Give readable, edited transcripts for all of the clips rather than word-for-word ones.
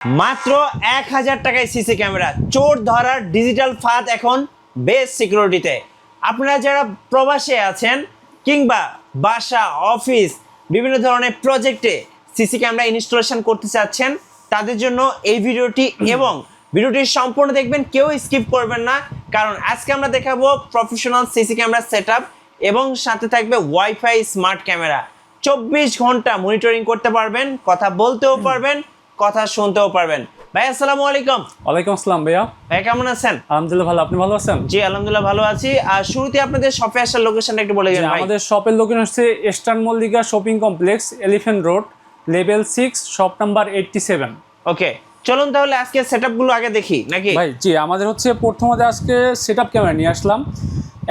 মাত্র 1000 টাকায় CC camera, চোর ধরার ডিজিটাল ফাঁদ এখন বেস্ট সিকিউরিটিতে। আপনারা যারা প্রবাসে আছেন কিংবা বাসা অফিস বিভিন্ন ধরনের প্রজেক্টে সিসি ক্যামেরা ইনস্টলেশন করতে চাচ্ছেন, তাদের জন্য এই ভিডিওটি এবং ভিডিওটি সম্পূর্ণ দেখবেন, কেউ স্কিপ করবেন না। কারণ আজকে আমরা দেখাবো প্রফেশনাল সিসি ক্যামেরা সেটআপ এবং সাথে থাকবে ওয়াইফাই স্মার্ট ক্যামেরা। 24 ঘন্টা মনিটরিং করতে পারবেন, কথা বলতেও পারবেন, কথা শুনতেও পারবেন। ভাই আসসালামু আলাইকুম। ওয়ালাইকুম আসসালাম ভাইয়া। ভাই কেমন আছেন? আলহামদুলিল্লাহ ভালো, আপনি ভালো আছেন? জি আলহামদুলিল্লাহ ভালো আছি। আর শুরুতে আপনাদের শপে আসার লোকেশনটা একটু বলে দিন ভাই। আমাদের শপের লোকেশন হচ্ছে eastern Mallika shopping complex, elephant road, level 6, shop number 87। ওকে, চলুন তাহলে আজকে সেটআপগুলো আগে দেখি নাকি ভাই জি, আমাদের হচ্ছে প্রথমত আজকে সেটআপ ক্যামেরা নিয়ে আসলাম,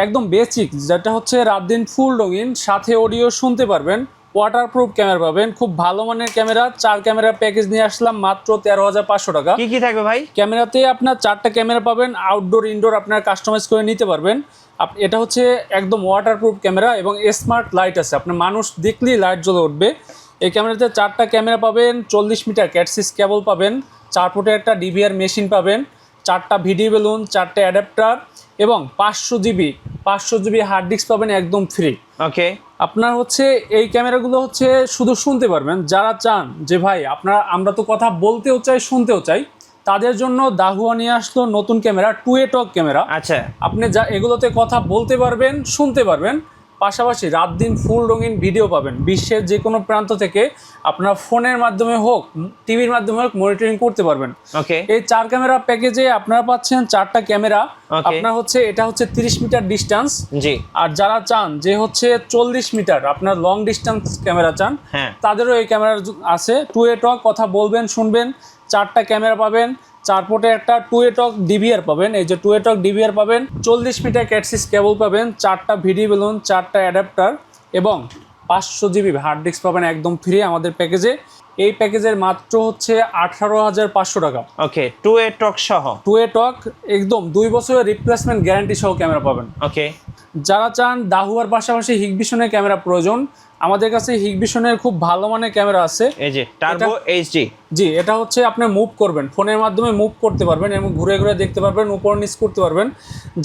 একদম বেসিক, যেটা হচ্ছে রাত দিন ফুল রঙিন, সাথে অডিও শুনতে পারবেন, ওয়াটারপ্রুফ ক্যামেরা পাবেন, খুব ভালো মানের ক্যামেরা। 4 ক্যামেরা প্যাকেজ নিয়ে আসলাম মাত্র 13,500 টাকা। কি কি থাকবে ভাই? ক্যামেরাতে আপনার 4টা ক্যামেরা পাবেন, আউটডোর ইনডোর আপনার কাস্টমাইজ করে নিতে পারবেন। এটা হচ্ছে একদম ওয়াটারপ্রুফ ক্যামেরা এবং স্মার্ট লাইট আছে, আপনার মানুষ দেখলেই লাইট জ্বলে উঠবে। এই ক্যামেরাতে 4টা ক্যামেরা পাবেন, 40 মিটার ক্যাটসিস কেবল পাবেন, 4 ফুটের একটা ডিভিআর মেশিন পাবেন, 4টা ভিডিও বেলুন, 4টে অ্যাডাপ্টার এবং 500 জিবি হার্ড ডিস্ক পাবেন একদম ফ্রি। ওকে, আপনার হচ্ছে এই ক্যামেরাগুলো হচ্ছে শুধু শুনতে পারবেন, যারা চান যে ভাই আমরা তো কথা বলতেও চাই শুনতেও চাই, তাদের জন্য দাহুয়া নিয়ে আসলো নতুন ক্যামেরা, 2A টক ক্যামেরা। আচ্ছা, আপনি যা এগুলোতে কথা বলতে পারবেন, শুনতে পারবেন, পাশাপাশি রাত দিন ফুল রঙিন ভিডিও পাবেন। বিশ্বের যে কোনো প্রান্ত থেকে আপনার ফোনের মাধ্যমে হোক, টিভির মাধ্যমে হোক, মনিটরিং করতে পারবেন। ওকে, এই 4 ক্যামেরা প্যাকেজে আপনারা পাচ্ছেন 4টা ক্যামেরা। আপনার হচ্ছে এটা হচ্ছে 30 মিটার ডিস্টেন্স। জি। আর যারা চান যে হচ্ছে 40 মিটার আপনার লং ডিস্টেন্স ক্যামেরা চান, হ্যাঁ, তাদেরও এই ক্যামেরা আছে। 2A টক, কথা বলবেন শুনবেন, 4টা ক্যামেরা পাবেন, 4 ফুটে একটা 2A টক ডিভিআর পাবেন, এই যে 2A টক ডিভিআর পাবেন, 40 মিটার ক্যাটসিস কেবল পাবেন, 4টা ভিডিও বেলুন, 4টা অ্যাডাপ্টার এবং 500 জিবি হার্ড ডিস্ক পাবেন একদম ফ্রি আমাদের প্যাকেজে। এই প্যাকেজের মাত্র হচ্ছে 18,500 টাকা। ওকে, 2A টক সহ। 2A টক একদম 2 বছরের রিপ্লেসমেন্ট গ্যারান্টি সহ ক্যামেরা পাবেন। ওকে, যারা চান দাহুয়ার পাশাপাশি হিগভিশনের ক্যামেরা প্রয়োজন, আমাদের কাছে হিগভিশনের খুব ভালো মানের ক্যামেরা আছে। এই যে টার্বো এইচডি। জি, এটা হচ্ছে আপনি মুভ করবেন, ফোনের মাধ্যমে মুভ করতে পারবেন এবং ঘুরে ঘুরে দেখতে পারবেন, উপর নিচ করতে পারবেন।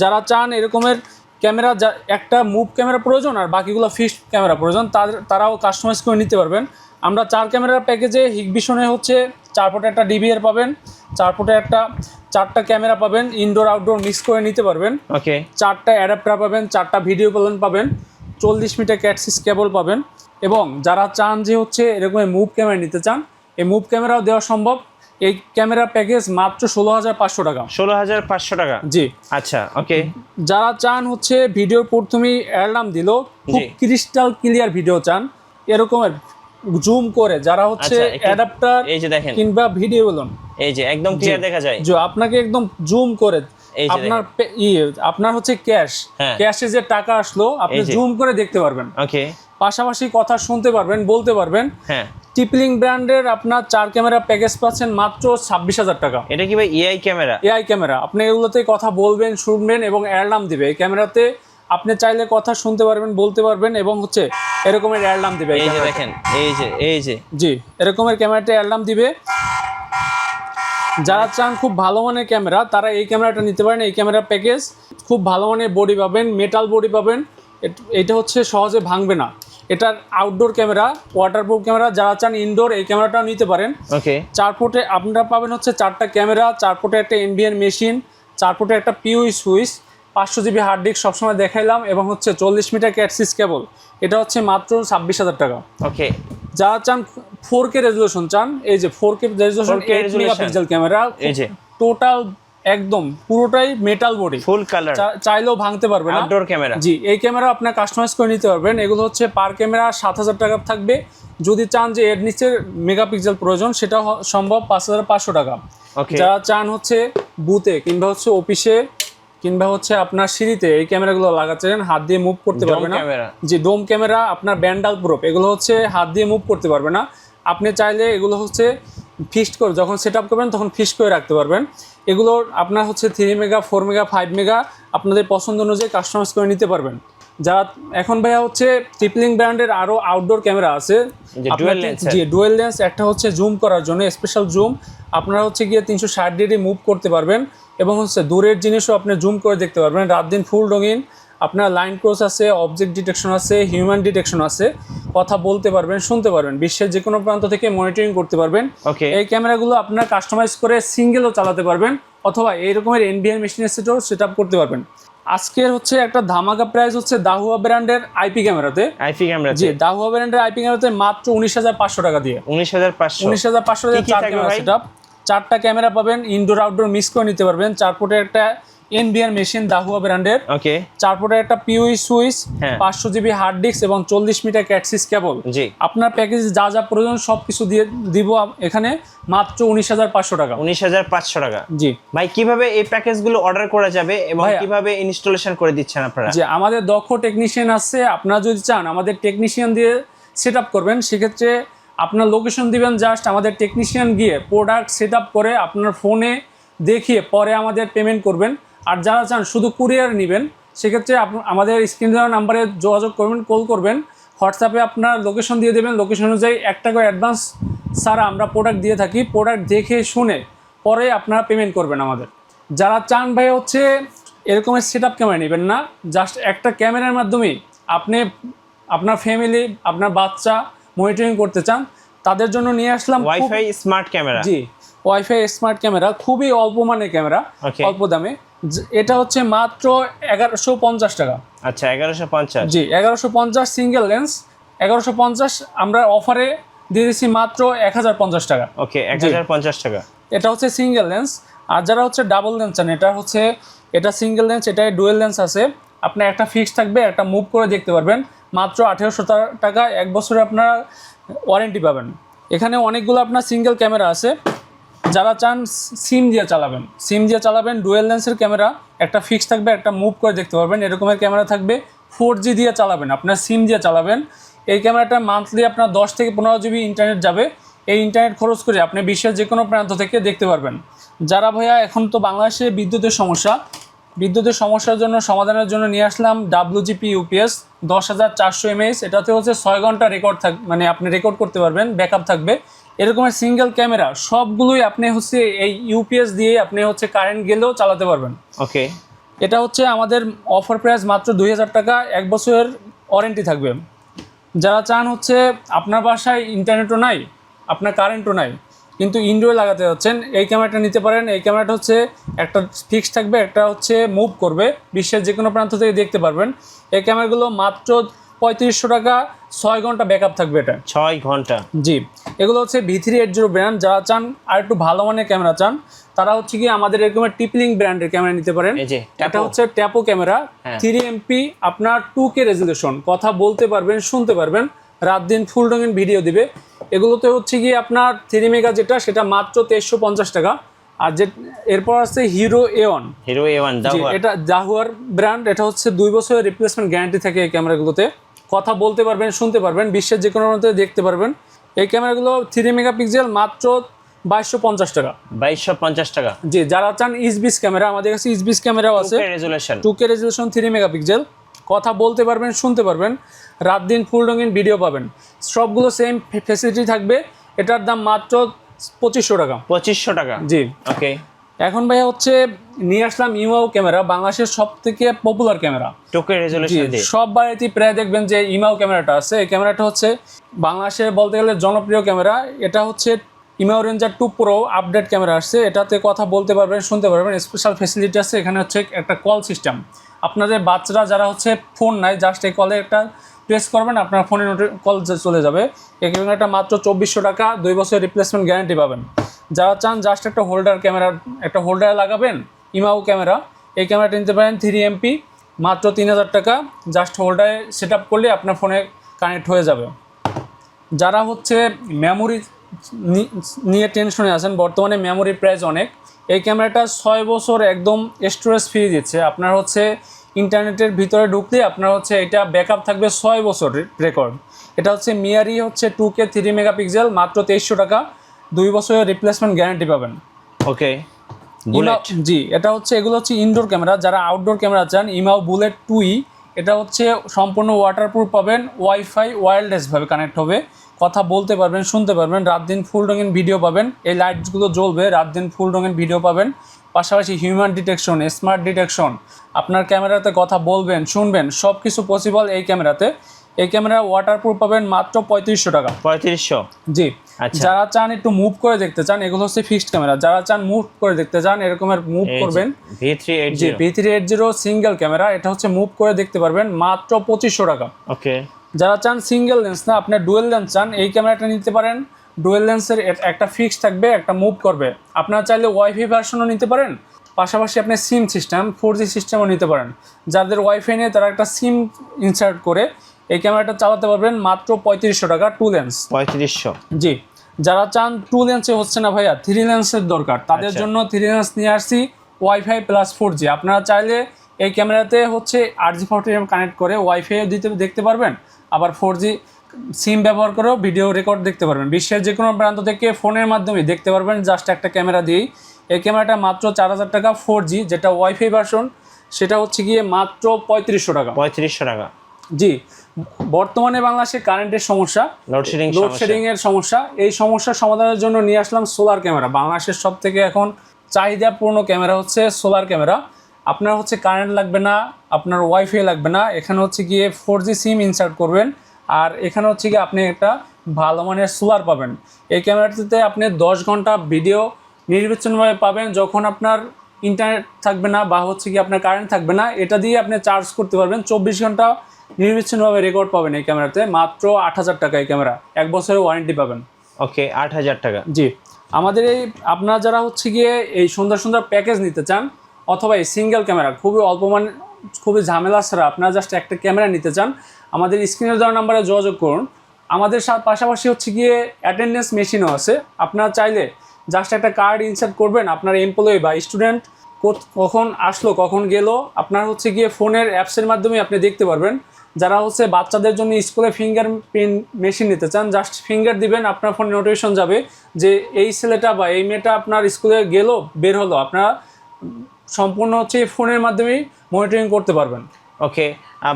যারা চান এরকমের ক্যামেরা, একটা মুভ ক্যামেরা প্রয়োজন আর বাকিগুলো ফিক্সড ক্যামেরা প্রয়োজন, তারাও কাস্টমাইজ করে নিতে পারবেন। আমরা 4 ক্যামেরার প্যাকেজে হিগভিশনে হচ্ছে 4 ফুটে একটা ডিভিআর পাবেন, 4 ফুটে একটা 4টা ক্যামেরা পাবেন, ইনডোর আউটডোর মিক্স করে নিতে পারবেন। ওকে, 4টা অ্যাডাপ্টার পাবেন, 4টা ভিডিও বেলুন পাবেন, 40 মিটার ক্যাটসিস কেবল পাবেন। এবং যারা চান যে হচ্ছে এরকম মুভ ক্যামেরা নিতে চান, এই মুভ ক্যামেরাও দেওয়া সম্ভব। এই ক্যামেরা প্যাকেজ মাত্র 16,500 টাকা। 16,500 টাকা। জি, আচ্ছা, ওকে। যারা চান হচ্ছে ভিডিওর প্রথমেই অ্যালার্ম দিল, খুব ক্রিস্টাল ক্লিয়ার ভিডিও চান, এরকমের জুম করে, যারা হচ্ছে অ্যাডাপ্টার এই যে দেখেন কিংবা ভিডিও বেলুন, এই যে একদম ক্লিয়ার দেখা যায়, যে আপনাকে একদম জুম করে আপনার হচ্ছে ক্যাশে যে টাকা আসলো আপনি জুম করে দেখতে পারবেন। ওকে, পাশাপাশি কথা শুনতে পারবেন, বলতে পারবেন। হ্যাঁ, টিপলিং ব্র্যান্ডের আপনার 4 ক্যামেরা প্যাকেজ পাচ্ছেন মাত্র 26,000 টাকা। এটা কি ভাই এআই ক্যামেরা? এআই ক্যামেরা, আপনি এগুলোতে কথা বলবেন, শুনবেন এবং অ্যালার্ম দিবে। এই ক্যামেরাতে আপনি চাইলে কথা শুনতে পারবেন, বলতে পারবেন এবং হচ্ছে এরকমের অ্যালার্ম দিবে। এই যে দেখেন, এই যে জি, এরকমের ক্যামেরাতে অ্যালার্ম দিবে। যারা চান খুব ভালো মানের ক্যামেরা, তারা এই ক্যামেরাটা নিতে পারেন। এই ক্যামেরা প্যাকেজ খুব ভালো মানের বডি পাবেন, মেটাল বডি পাবেন, এটা হচ্ছে সহজে ভাঙবে না। এটার আউটডোর ক্যামেরা, ওয়াটারপ্রুফ ক্যামেরা। যারা চান ইনডোর, এই ক্যামেরাটাও নিতে পারেন। ওকে, 4 ফুটে আপনারা পাবেন হচ্ছে 4টা ক্যামেরা, 4 ফুটে একটা এনবিআর মেশিন, 4 ফুটে একটা পিউই সুইচ, 500 জিবি হার্ড ডিস্ক সবসময় দেখাইলাম এবং হচ্ছে 40 মিটার ক্যাটসিস কেবল। এটা হচ্ছে মাত্র 26,000 টাকা। ওকে, যারা চান 4K রেজুলেশন চান, এই যে 4K রেজুলেশন 8 মেগাপিক্সেল ক্যামেরা, এই যে টোটাল একদম পুরোটাই মেটাল বডি, ফুল কালার, চাইলেও ভাঙতে পারবে না। Outdoor camera. জি, এই ক্যামেরা আপনার কাস্টমাইজ করে নিতে পারবেন। এগুলো হচ্ছে পার ক্যামেরা 7,000 টাকা থাকবে। যদি চান যে এর নিচে মেগাপিক্সেল প্রয়োজন, সেটা সম্ভব 5,500 টাকা। যারা চান হচ্ছে বুথে কিংবা হচ্ছে অফিসে কিংবা হচ্ছে আপনার সিঁড়িতে এই ক্যামেরাগুলো লাগাচ্ছেন, হাত দিয়ে মুভ করতে পারবে না। যে ডোম ক্যামেরা আপনার ব্যান্ডাল প্রুফ, এগুলো হচ্ছে হাত দিয়ে মুভ করতে পারবে না। আপনি চাইলে এগুলো হচ্ছে ফিক্সড করে যখন সেট আপ করবেন তখন ফিক্সড করে রাখতে পারবেন। এগুলোর আপনার হচ্ছে 3 মেগা, 4 মেগা, 5 মেগা আপনাদের পছন্দ অনুযায়ী কাস্টমাইজ করে নিতে পারবেন। যারা এখন ভাইয়া হচ্ছে ট্রিপলিং ব্র্যান্ডের আরো আউটডোর ক্যামেরা আছে ডুয়াল লেন্স, জি ডুয়াল লেন্স, একটা হচ্ছে জুম করার জন্য স্পেশাল জুম, আপনারা হচ্ছে গিয়ে 360 ডিগ্রি মুভ করতে পারবেন এবং হচ্ছে দূরের জিনিসও আপনি জুম করে দেখতে পারবেন। রাত দিন ফুল রঙিন, আপনার লাইন ক্রস আছে, অবজেক্ট ডিটেকশন আছে, হিউম্যান ডিটেকশন আছে, কথা বলতে পারবেন, শুনতে পারবেন, বিশ্বের যে কোনো প্রান্ত থেকে মনিটরিং করতে পারবেন। এই ক্যামেরাগুলো আপনার কাস্টমাইজ করে সিঙ্গেলও চালাতে পারবেন অথবা এই রকমের এনবিআর মেশিনের সেট আপ করতে পারবেন। আজকের হচ্ছে একটা ধামাকা প্রাইস হচ্ছে দাহুয়া ব্র্যান্ডের আইপি ক্যামেরাতে, জি দাহুয়া ব্র্যান্ডের আইপি ক্যামেরাতে মাত্র 19,500 টাকা দিয়ে, 19,500 দিয়ে 4 ক্যামেরা সেটআপ, 4টা ক্যামেরা পাবেন, ইনডোর আউটডোর মিক্স করে নিতে পারবেন। 4 ফুটের একটা এনবিআর মেশিন দাহুয়া ব্র্যান্ডের, 4 ফুটের একটা পিউই সুইচ, 500 জিবি হার্ড ডিস্ক এবং 40 মিটার ক্যাটসিস কেবল। আপনার প্যাকেজ যা যা প্রয়োজন সবকিছু দিয়ে দিব এখানে মাত্র 19,500 টাকা। 19,500 টাকা। জি ভাই, কিভাবে এই প্যাকেজগুলো অর্ডার করা যাবে এবং কিভাবে ইনস্টলেশন করে দিচ্ছেন আপনারা? যে আমাদের দক্ষ টেকনিশিয়ান আছে, আপনারা যদি চান আমাদের টেকনিশিয়ান দিয়ে সেট আপ করবেন, সেক্ষেত্রে আপনার লোকেশন দিবেন, জাস্ট আমাদের টেকনিশিয়ান গিয়ে প্রোডাক্ট সেট আপ করে আপনার ফোনে দেখিয়ে পরে আমাদের পেমেন্ট করবেন। আর যারা চান শুধু কুরিয়ার নেবেন, সেক্ষেত্রে আমাদের স্ক্রিন দেওয়া নাম্বারে যোগাযোগ করবেন, কল করবেন, হোয়াটসঅ্যাপে আপনার লোকেশন দিয়ে দেবেন, লোকেশন অনুযায়ী 1 টাকা অ্যাডভান্স ছাড়া আমরা প্রোডাক্ট দিয়ে থাকি, প্রোডাক্ট দেখে শুনে পরে আপনারা পেমেন্ট করবেন আমাদের। যারা চান ভাই হচ্ছে এরকমের সেট আপ ক্যামেরা নেবেন না, জাস্ট একটা ক্যামেরার মাধ্যমেই আপনি আপনার ফ্যামিলি, আপনার বাচ্চা মনিটরিং করতে চান, তাদের জন্য নিয়ে আসলাম ওয়াইফাই স্মার্ট ক্যামেরা। জি ওয়াইফাই স্মার্ট ক্যামেরা, খুবই অল্প মানের ক্যামেরা, অল্প দামে। এটা হচ্ছে মাত্র 1150 টাকা। আচ্ছা, 1150। জি 1150 সিঙ্গেল লেন্স, 1150 আমরা অফারে দিয়ে দিচ্ছি মাত্র 1050 টাকা। ওকে, 1050 টাকা। এটা হচ্ছে সিঙ্গেল লেন্স। আর যারা হচ্ছে ডাবল লেন্স চান, এটা সিঙ্গেল লেন্স, এটা ডুয়েল লেন্স আছে, আপনার একটা ফিক্স থাকবে, একটা মুভ করে দেখতে পারবেন, মাত্র 1800 টাকা, 1 বছরে আপনারা ওয়ারেন্টি পাবেন। এখানে অনেকগুলো আপনার সিঙ্গেল ক্যামেরা আছে, যারা চান সিম দিয়ে চালাবেন, ডুয়েল লেন্সের ক্যামেরা, একটা ফিক্স থাকবে, একটা মুভ করে দেখতে পারবেন, এরকমের ক্যামেরা থাকবে। 4G দিয়ে চালাবেন, আপনার সিম দিয়ে চালাবেন। এই ক্যামেরাটা মান্থলি আপনার 10 থেকে 15 জিবি ইন্টারনেট যাবে, এই ইন্টারনেট খরচ করে আপনি বিশ্বের যে কোনো প্রান্ত থেকে দেখতে পারবেন। যারা ভাইয়া এখন তো বাংলাদেশে বিদ্যুতের সমস্যার জন্য সমাধানের জন্য নিয়ে আসলাম WGP UPS 10,400 mAh, এটাতে হচ্ছে 6 ঘন্টা রেকর্ড মানে আপনি রেকর্ড করতে পারবেন, ব্যাকআপ থাকবে। এরকমের সিঙ্গেল ক্যামেরা সবগুলোই আপনি হচ্ছে এই ইউপিএস দিয়ে আপনি হচ্ছে কারেন্ট গেলেও চালাতে পারবেন। ওকে, এটা হচ্ছে আমাদের অফার প্রাইস মাত্র 2000 টাকা, 1 বছরের ওয়ারেন্টি থাকবে। যারা চান হচ্ছে আপনার বাসায় ইন্টারনেটও নাই, আপনার কারেন্টও নাই, কিন্তু ইনডোরে লাগাতে যাচ্ছেন, এই ক্যামেরাটা নিতে পারেন। এই ক্যামেরাটা হচ্ছে একটা ফিক্স থাকবে, একটা হচ্ছে মুভ করবে, বিশ্বের যে কোনো প্রান্ত থেকে দেখতে পারবেন। এই ক্যামেরাগুলো মাত্র 3500 টাকা, 6 ঘন্টা ব্যাকআপ থাকবে। এটা 6 ঘন্টা। জি, এগুলো হচ্ছে V380 ব্র্যান্ড। যারা চান আর একটু ভালো মানের ক্যামেরা চান, তারা হচ্ছে কি আমাদের এরকমের টিপলিং ব্র্যান্ডের ক্যামেরা নিতে পারেন। এটা হচ্ছে ট্যাপো ক্যামেরা, 3MP, আপনার 2K রেজুলেশন, কথা বলতে পারবেন, শুনতে পারবেন, রাত দিন ফুল রঙিন ভিডিও দিবে। এগুলোতে হচ্ছে কি আপনার 3 মেগা যেটা, সেটা মাত্র 2350 টাকা। আর যে এরপর আছে হিরো A1, এটা দাহুয়ার ব্র্যান্ড। এটা হচ্ছে 2 বছরের রিপ্লেসমেন্ট গ্যারান্টি থাকে এই ক্যামেরাগুলোতে, কথা বলতে পারবেন, শুনতে পারবেন, বিশ্বের যে কোনো প্রান্তে দেখতে পারবেন। এই ক্যামেরাগুলো 3 মেগাপিক্সেল, মাত্র 2250 টাকা। 2250 টাকা। জি, যারা চান ইসবিস ক্যামেরা, আমাদের কাছে ইসবিস ক্যামেরাও আছে, 2K রেজুলেশন, 3 মেগাপিক্সেল, কথা বলতে পারবেন, শুনতে পারবেন, রাত দিন ফুল রঙিন ভিডিও পাবেন, সবগুলো সেম ফ্যাসিলিটি থাকবে। এটার দাম মাত্র 2500 টাকা। 2500 টাকা। জি, ওকে। এখন ভাইয়া হচ্ছে নিয়ে আসলাম ইমাও ক্যামেরা, বাংলাদেশের সবথেকে পপুলার ক্যামেরা, 2K রেজুলেশন দিয়ে। সব বাড়িতেই প্রায় দেখবেন যে ইমাও ক্যামেরাটা আছে। এই ক্যামেরাটা হচ্ছে বাংলাদেশের বলতে গেলে জনপ্রিয় ক্যামেরা। এটা হচ্ছে ইমাও রেঞ্জার 2 প্রো আপডেট ক্যামেরা আসছে, এটাতে কথা বলতে পারবেন, শুনতে পারবেন, স্পেশাল ফ্যাসিলিটি আছে। এখানে হচ্ছে একটা কল সিস্টেম, আপনাদের বাচ্চারা যারা হচ্ছে ফোন নাই, জাস্ট এই কলে একটা প্রেস করবেন, আপনার ফোনে কল চলে যাবে। এই ক্যামেরাটা মাত্র 2400 টাকা, 2 বছরের রিপ্লেসমেন্ট গ্যারান্টি পাবেন। যারা চান জাস্ট একটা হোল্ডার লাগাবেন, ইমাও ক্যামেরা, এই ক্যামেরাটা নিতে পারেন 3MP, মাত্র 3000 টাকা, জাস্ট হোল্ডারে সেট আপ করলে আপনার ফোনে কানেক্ট হয়ে যাবে। যারা হচ্ছে মেমোরি নিয়ে টেনশনে আছেন, বর্তমানে মেমোরির প্রাইস অনেক, এই ক্যামেরাটা 6 বছর একদম স্টোরেজ ফ্রি দিচ্ছে। আপনার হচ্ছে ইন্টারনেটের ভিতরে ঢুকলে আপনার হচ্ছে এটা ব্যাকআপ থাকবে 6 বছর রেকর্ড। এটা হচ্ছে মিয়ারি হচ্ছে 2K 3 মেগাপিক্সেল, মাত্র 2300 টাকা, 2 বছরের রিপ্লেসমেন্ট গ্যারান্টি পাবেন। ওকে, জি, এটা হচ্ছে এগুলো হচ্ছে ইনডোর ক্যামেরা। যারা আউটডোর ক্যামেরা চান, ইমাও বুলেট 2E, এটা হচ্ছে সম্পূর্ণ ওয়াটারপ্রুফ পাবেন, ওয়াইফাই ওয়্যারলেস ভাবে কানেক্ট হবে, কথা বলতে পারবেন, শুনতে পারবেন, রাত দিন ফুল রঙিন ভিডিও পাবেন, এই লাইটসগুলো জ্বলবে, রাত দিন ফুল রঙিন ভিডিও পাবেন, পাশাপাশি হিউম্যান ডিটেকশন, স্মার্ট ডিটেকশন, আপনার ক্যামেরাতে কথা বলবেন, শুনবেন, সব কিছু পসিবল এই ক্যামেরাতে। এই ক্যামেরা ওয়াটারপ্রুফ পাবেন মাত্র 3500 টাকা। 3500? জি। আচ্ছা। যারা চান একটু মুভ করে দেখতে চান, এগুলো হচ্ছে ফিক্সড ক্যামেরা, যারা চান মুভ করে দেখতে চান এরকমের মুভ করবেন, জি V380 সিঙ্গেল ক্যামেরা, এটা হচ্ছে মুভ করে দেখতে পারবেন মাত্র 2500 টাকা। ওকে। যারা চান সিঙ্গেল লেন্স না, আপনি ডুয়েল লেন্স চান, এই ক্যামেরাটা নিতে পারেন। ডুয়েল লেন্সের একটা ফিক্স থাকবে, একটা মুভ করবে। আপনারা চাইলে ওয়াইফাই ভার্সনও নিতে পারেন, পাশাপাশি আপনি সিম সিস্টেম 4G সিস্টেমও নিতে পারেন। যাদের ওয়াইফাই নেই তারা একটা সিম ইনসার্ট করে এই ক্যামেরাটা চালাতে পারবেন মাত্র 3500 টাকা, 2 লেন্স। 3500? জি। যারা চান 2 লেন্সে হচ্ছে না ভাইয়া, 3 লেন্সের দরকার, তাদের জন্য 3 লেন্স নিয়ে আসছি, ওয়াইফাই প্লাস 4G। আপনারা চাইলে এই ক্যামেরাতে হচ্ছে RJ40M কানেক্ট করে ওয়াইফাইও দেখতে পারবেন, আবার 4G সিম ব্যবহার করেও ভিডিও রেকর্ড দেখতে পারবেন। বিশ্বের যে কোনো প্রান্ত থেকে ফোনের মাধ্যমে দেখতে পারবেন জাস্ট একটা ক্যামেরা দিয়েই। এই ক্যামেরাটা মাত্র 4000 টাকা, 4G যেটা ওয়াইফাই ভার্সন, সেটা হচ্ছে গিয়ে মাত্র 3500 টাকা। 3500 টাকা? জি। বর্তমানে বাংলাদেশে কারেন্টের সমস্যা, লোডশেডিং এর সমস্যা, এই সমস্যার সমাধানের জন্য নিয়ে আসলাম সোলার ক্যামেরা। বাংলাদেশের সব থেকে এখন চাহিদাপূর্ণ ক্যামেরা হচ্ছে সোলার ক্যামেরা। আপনার হচ্ছে কারেন্ট লাগবে না, আপনার ওয়াইফাই লাগবে না, এখানে হচ্ছে গিয়ে 4G সিম ইনসার্ট করবেন, আর এখানে হচ্ছে গিয়ে আপনি একটা ভালো মানের সোলার পাবেন। এই ক্যামেরাটিতে আপনি 10 ঘন্টা ভিডিও নির্বিচ্ছিন্নভাবে পাবেন। যখন আপনার ইন্টারনেট থাকবে না বা হচ্ছে কি আপনার কারেন্ট থাকবে না, এটা দিয়ে আপনি চার্জ করতে পারবেন, 24 ঘন্টা নির্বিচ্ছিন্নভাবে রেকর্ড পাবেন এই ক্যামেরাতে। মাত্র 8000 টাকা এই ক্যামেরা, 1 বছরের ওয়ারেন্টি পাবেন। ওকে, 8000 টাকা। জি। আমাদের এই আপনারা যারা হচ্ছে গিয়ে এই সুন্দর সুন্দর প্যাকেজ নিতে চান, অথবা এই সিঙ্গেল ক্যামেরা খুবই অল্প মান, খুবই ঝামেলা ছাড়া আপনারা জাস্ট একটা ক্যামেরা নিতে চান, আমাদের স্ক্রিনে দেওয়া নাম্বারে যোগাযোগ করুন। আমাদের পাশাপাশি হচ্ছে গিয়ে অ্যাটেন্ডেন্স মেশিনও আছে। আপনারা চাইলে জাস্ট একটা কার্ড ইনসার্ট করবেন, আপনার এমপ্লয়ি বা স্টুডেন্ট কখন আসলো কখন গেল আপনার হচ্ছে গিয়ে ফোনের অ্যাপসের মাধ্যমে আপনি দেখতে পারবেন। যারা হচ্ছে বাচ্চাদের জন্য স্কুলে ফিঙ্গার প্রিন্ট মেশিন নিতে চান, জাস্ট ফিঙ্গার দিবেন, আপনার ফোনে নোটিফিকেশন যাবে যে এই ছেলেটা বা এই মেয়েটা আপনার স্কুলে গেল, বের হলো, আপনারা সম্পূর্ণ হচ্ছে ফোনের মাধ্যমেই মনিটরিং করতে পারবেন। ওকে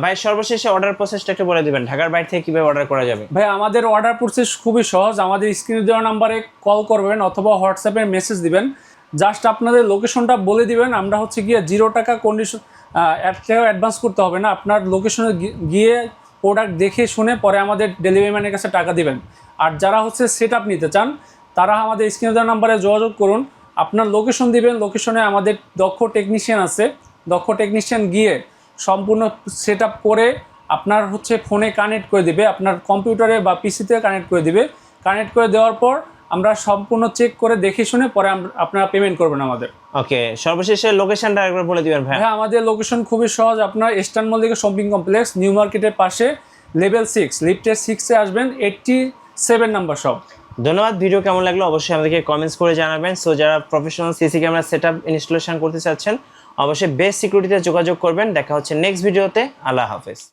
ভাই, সর্বশেষে অর্ডার প্রসেসটা একটু বলে দিবেন, ঢাকার বাইরে থেকে কিভাবে অর্ডার করা যাবে? ভাই আমাদের অর্ডার প্রসেস খুবই সহজ, আমাদের স্ক্রিনে দেওয়া নাম্বারে কল করবেন অথবা হোয়াটসঅ্যাপে মেসেজ দিবেন, জাস্ট আপনাদের লোকেশনটা বলে দিবেন। আমরা হচ্ছে গিয়ে 0 টাকা কন্ডিশন অ্যাডভান্স করতে হবে না, আপনার লোকেশনে গিয়ে প্রোডাক্ট দেখে শুনে পরে আমাদের ডেলিভারি ম্যানের কাছে টাকা দিবেন। আর যারা হচ্ছে সেট আপ নিতে চান তারা আমাদের স্ক্রিনে দেওয়া নাম্বারে যোগাযোগ করুন, আপনার লোকেশন দিবেন, লোকেশনে আমাদের দক্ষ টেকনিশিয়ান আছে, দক্ষ টেকনিশিয়ান গিয়ে সম্পূর্ণ সেট আপ করে আপনার হচ্ছে ফোনে কানেক্ট করে দিবে, আপনার কম্পিউটারে বা পিসিতে কানেক্ট করে দিবে। কানেক্ট করে দেওয়ার পর আমরা সম্পূর্ণ চেক করে দেখে শুনে পরে আপনারা পেমেন্ট করবেন আমাদের। ওকে, সর্বশেষে লোকেশনটা একবার বলে দিবেন ভাই। হ্যাঁ, আমাদের লোকেশন খুবই সহজ, আপনার eastern Mallika shopping complex, new মার্কেটের পাশে, লেভেল 6, লিফটের 6-এ আসবেন, 87 নাম্বার শপ। ধন্যবাদ। ভিডিও কেমন লাগলো অবশ্যই আমাদেরকে কমেন্টস করে জানাবেন। সো যারা professional CC camera setup installation করতে চাচ্ছেন অবশ্যই বেস্ট সিকিউরিটিতে যোগাযোগ করবেন। দেখা হচ্ছে নেক্সট ভিডিওতে। আল্লাহ হাফেজ।